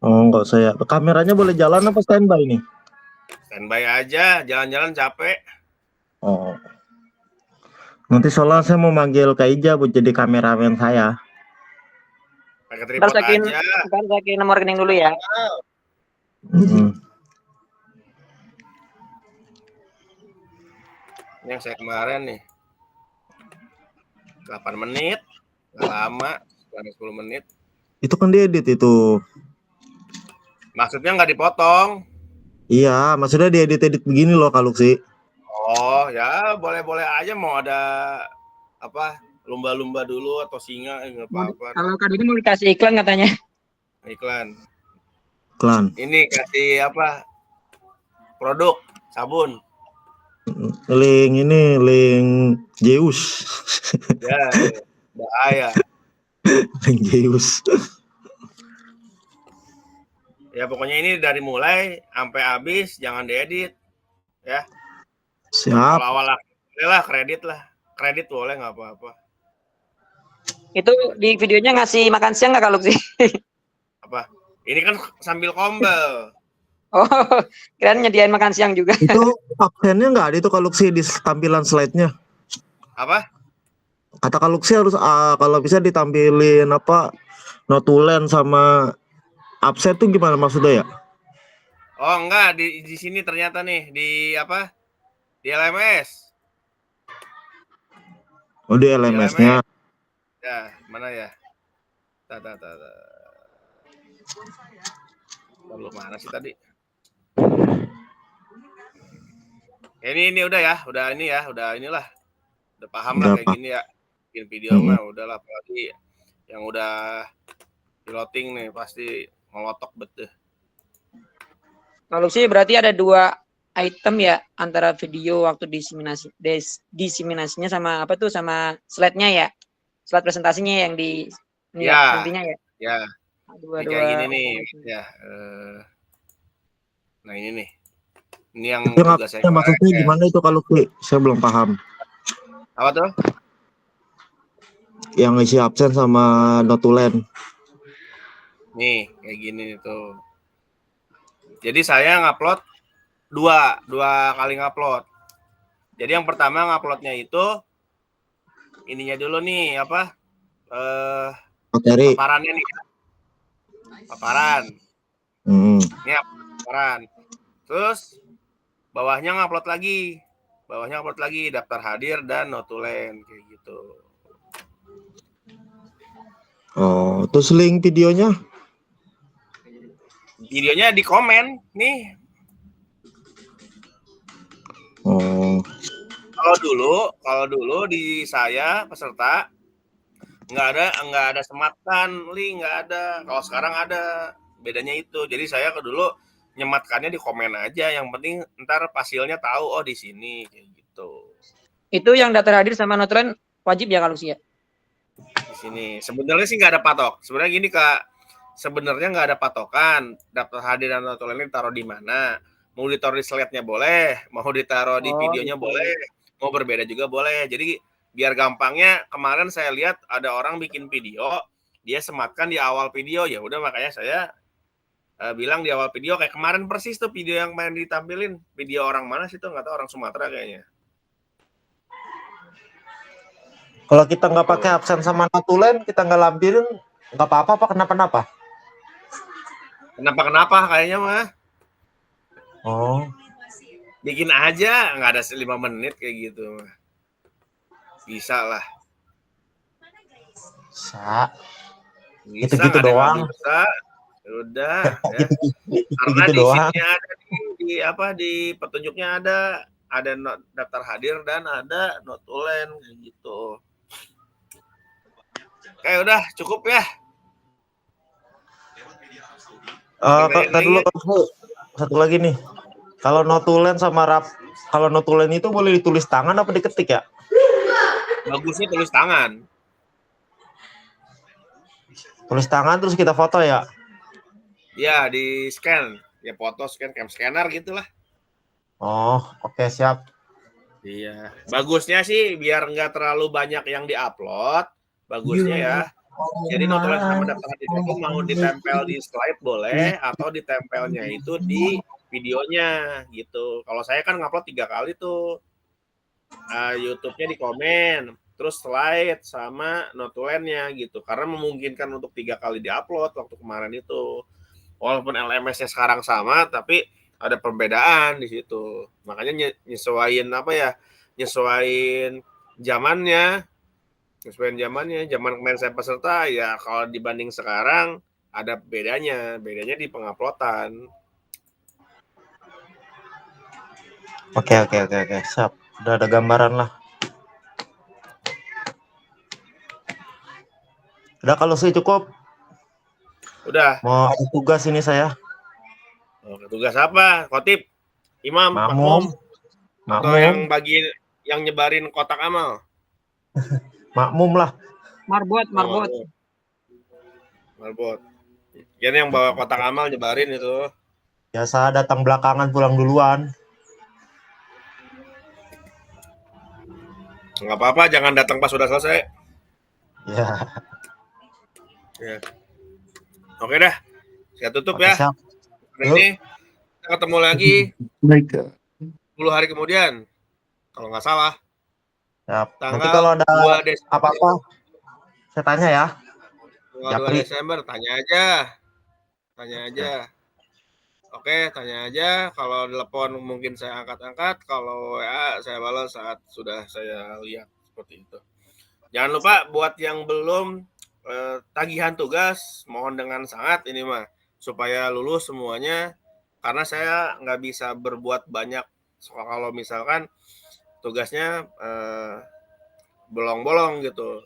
Oh enggak, saya kameranya boleh jalan apa standby nih? Standby aja, jalan-jalan capek. Oh, nanti soalnya saya mau manggil Kak Ija buat jadi kameramen saya. Pakai tripod aja. Ntar saya nomor rekening dulu ya. Yang saya kemarin nih 8 menit, nggak lama, 10 menit. Itu kan diedit itu. Maksudnya nggak dipotong. Iya, maksudnya diedit-edit begini loh Kak Luksi. Oh ya, boleh-boleh aja, mau ada apa lumba-lumba dulu atau singa nggak apa-apa. Kalau Kak Dede mau dikasih iklan katanya. Iklan. Ini kasih apa? Produk sabun. Link Zeus. Ya, bahaya. Link Zeus. Ya pokoknya ini dari mulai sampai habis jangan diedit ya. Siap. Kalau awal lah kredit boleh nggak apa-apa. Itu di videonya ngasih makan siang nggak kalau sih? Apa? Ini kan sambil kombel. Oh, kirain nyediain makan siang juga. Itu absennya nggak ada itu Kak Luksi di tampilan slide-nya. Apa? Kata Kak Luksi harus kalau bisa ditampilin apa notulen sama absen tuh gimana maksudnya ya? Oh enggak, di sini ternyata nih di apa? Di LMS. Oh di LMS-nya. Ya, mana ya? Belum mana sih tadi? Ini udah ya, udah inilah. Udah paham lah kayak gini ya. Bikin video mah udahlah, apalagi yang udah piloting nih pasti ngelotok betul. Kalau sih berarti ada 2 item ya antara video waktu diseminasinya sama apa tuh sama slide-nya ya. Slide presentasinya yang di nantinya ya. Ya. Dua kayak gini nih ya. Nah ini nih. Ini yang juga saya maksudnya gimana itu kalau saya belum paham. Apa tuh? Yang isi absen sama notulen. Nih, kayak gini tuh. Jadi saya ngupload dua kali ngupload. Jadi yang pertama nguploadnya itu ininya dulu nih apa? Materi. Paparannya nih. Paparan. Ini paparan. Terus bawahnya ngupload lagi daftar hadir dan notulen kayak gitu. Oh, terus link videonya? Videonya di komen nih. Oh. Kalau dulu di saya peserta nggak ada sematkan link, nggak ada. Kalau sekarang ada, bedanya itu. Jadi saya dulu nyematkannya di komen aja, yang penting ntar hasilnya tahu di sini kayak gitu. Itu yang daftar hadir sama notulen wajib ya kalau sih ya? Di sini sebenarnya sih nggak ada patok. Sebenarnya gini Kak, sebenarnya nggak ada patokan daftar hadir dan notulen ditaruh di mana. Mau ditaruh di slide-nya boleh, mau ditaruh di videonya boleh, mau berbeda juga boleh. Jadi biar gampangnya, kemarin saya lihat ada orang bikin video, dia sematkan di awal video, ya udah makanya saya bilang di awal video kayak kemarin persis tuh video yang main ditampilin, video orang mana sih tuh, nggak tahu, orang Sumatera kayaknya. Kalau kita nggak pakai absen sama notulen, kita nggak lampirin, nggak apa-apa, apa kenapa-napa? Kenapa kayaknya mah. Oh, Bikin aja, nggak ada 5 menit kayak gitu. Bisa lah. bisa. Bisa, Gitu-gitu nggak ada yang doang. nggak bisa. Udah, ya. Karena Gitu di doang. sheet-nya ada di petunjuknya ada daftar hadir dan ada notulen kayak gitu. Oke, udah cukup ya. Tadi dulu satu lagi nih. Kalau notulen sama kalau notulen itu boleh ditulis tangan apa diketik ya? Bagusnya tulis tangan. Tulis tangan terus kita foto ya? Ya, di scan. Ya foto scan, cam scanner gitulah. Oh, oke, siap. Iya. Bagusnya sih biar nggak terlalu banyak yang diupload. Bagusnya ya. Jadi notulen sama daftar hadir itu mau ditempel di slide boleh atau ditempelnya itu di videonya gitu. Kalau saya kan ngupload 3 kali tuh. YouTube-nya di komen, terus slide sama notulennya gitu. Karena memungkinkan untuk 3 kali diupload waktu kemarin itu. Walaupun LMS-nya sekarang sama, tapi ada perbedaan di situ. Makanya nyesuaiin nyesuaiin zamannya. Zaman kemarin saya peserta ya kalau dibanding sekarang ada bedanya di penguploadan. Oke, siap. Udah ada gambaran lah. Udah, kalau sih cukup. Udah. Mau ada tugas ini saya. Tugas apa? Khotib, imam, makmum. Atau yang nyebarin kotak amal? Makmum lah. Marbot. Jadi yang bawa kotak amal nyebarin itu. Biasa datang belakangan, pulang duluan. Nggak apa-apa, jangan datang pas sudah selesai. Ya. Oke dah, saya tutup ya. Siap. Ini kita ketemu lagi 10 hari kemudian, kalau nggak salah. Siap. Tanggal Nanti kalau ada 2 Desember. apa-apa, saya tanya ya. 2 Desember, tanya aja. Oke, tanya aja. Kalau telepon mungkin saya angkat-angkat. Kalau WA saya balas saat sudah saya lihat seperti itu. Jangan lupa buat yang belum tagihan tugas, mohon dengan sangat ini mah supaya lulus semuanya. Karena saya nggak bisa berbuat banyak kalau misalkan tugasnya bolong-bolong gitu.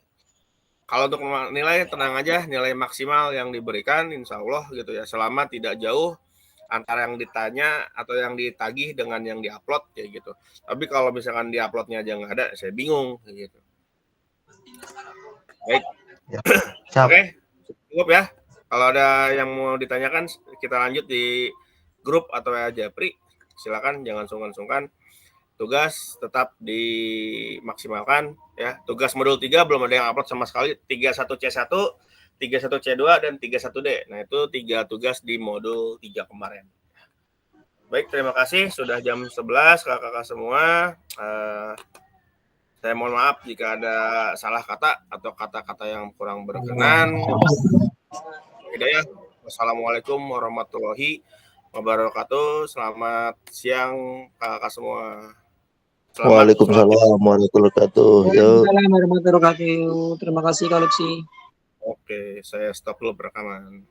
Kalau untuk nilai, tenang aja, nilai maksimal yang diberikan insya Allah gitu ya, selama tidak jauh antara yang ditanya atau yang ditagih dengan yang diupload kayak gitu. Tapi kalau misalkan diuploadnya aja nggak ada, saya bingung kayak gitu. Baik. Ya. Oke, cukup ya. Kalau ada yang mau ditanyakan, kita lanjut di grup atau WA Japri. Silakan, jangan sungkan-sungkan. Tugas tetap dimaksimalkan ya. Tugas modul 3 belum ada yang upload sama sekali. 31C1, 31C2 dan 31D. Nah, itu 3 tugas di modul 3 kemarin. Baik, terima kasih. Sudah jam 11 kakak-kakak semua. Saya mohon maaf jika ada salah kata atau kata-kata yang kurang berkenan. Hidayah. Wassalamualaikum warahmatullahi wabarakatuh. Selamat siang kakak semua. Waalaikumsalam warahmatullahi wabarakatuh. Waalaikumsalam warahmatullahi wabarakatuh. Terima kasih Kak Lutfi. Oke, saya stop dulu perekaman.